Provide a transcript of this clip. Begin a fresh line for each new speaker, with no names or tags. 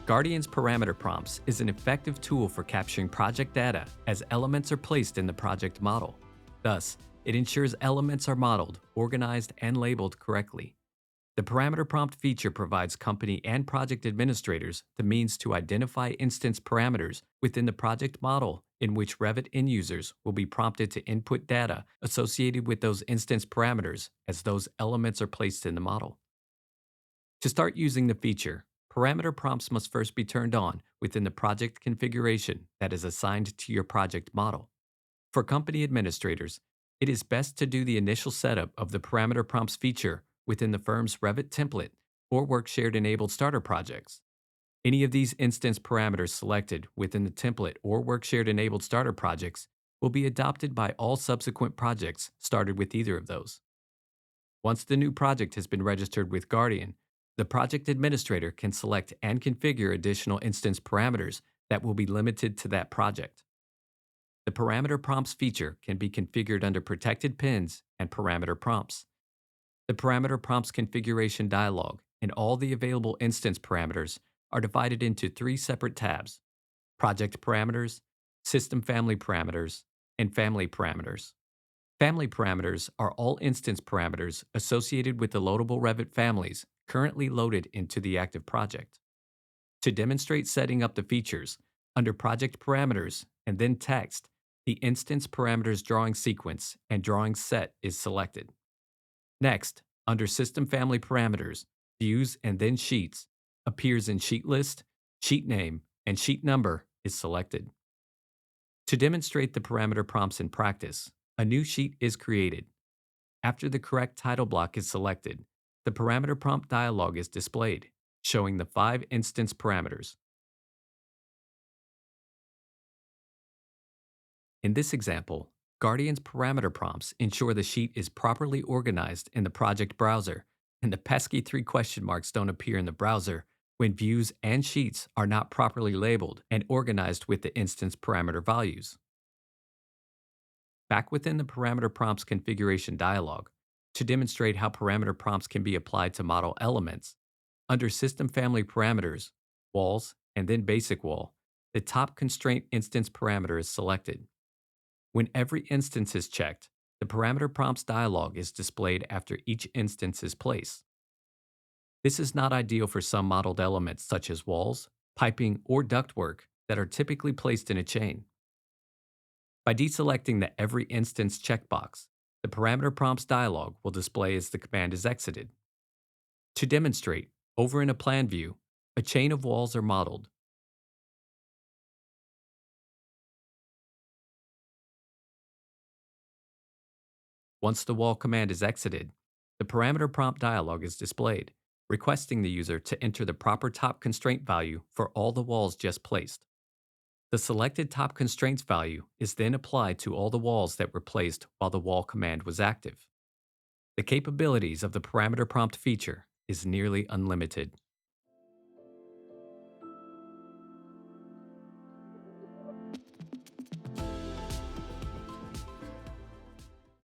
Guardian's parameter prompts is an effective tool for capturing project data as elements are placed in the project model. Thus, it ensures elements are modeled, organized, and labeled correctly. The parameter prompt feature provides company and project administrators the means to identify instance parameters within the project model in which Revit end users will be prompted to input data associated with those instance parameters as those elements are placed in the model. To start using the feature, parameter prompts must first be turned on within the project configuration that is assigned to your project model. For company administrators, it is best to do the initial setup of the parameter prompts feature within the firm's Revit template or work shared enabled starter projects. Any of these instance parameters selected within the template or work shared enabled starter projects will be adopted by all subsequent projects started with either of those. Once the new project has been registered with Guardian, the project administrator can select and configure additional instance parameters that will be limited to that project. The parameter prompts feature can be configured under protected pins and parameter prompts. The parameter prompts configuration dialog and all the available instance parameters are divided into three separate tabs: project parameters, system family parameters, and family parameters. Family parameters are all instance parameters associated with the loadable Revit families currently loaded into the active project. To demonstrate setting up the features, under Project Parameters and then Text, the Instance Parameters Drawing Sequence and Drawing Set is selected. Next, under System Family Parameters, Views and then Sheets appears in Sheet List, Sheet Name, and Sheet Number is selected. To demonstrate the parameter prompts in practice, a new sheet is created. After the correct title block is selected, the parameter prompt dialog is displayed, showing the 5 instance parameters. In this example, Guardian's parameter prompts ensure the sheet is properly organized in the project browser, and the pesky 3 question marks don't appear in the browser when views and sheets are not properly labeled and organized with the instance parameter values. Back within the parameter prompts configuration dialog, to demonstrate how parameter prompts can be applied to model elements, under System Family Parameters, Walls, and then Basic Wall, the top constraint instance parameter is selected. When every instance is checked, the parameter prompts dialog is displayed after each instance is placed. This is not ideal for some modeled elements such as walls, piping, or ductwork that are typically placed in a chain. By deselecting the Every Instance checkbox, the parameter prompts dialog will display as the command is exited. To demonstrate, over in a plan view, a chain of walls are modeled. Once the wall command is exited, the parameter prompt dialog is displayed, requesting the user to enter the proper top constraint value for all the walls just placed. The selected top constraints value is then applied to all the walls that were placed while the wall command was active. The capabilities of the parameter prompt feature is nearly unlimited.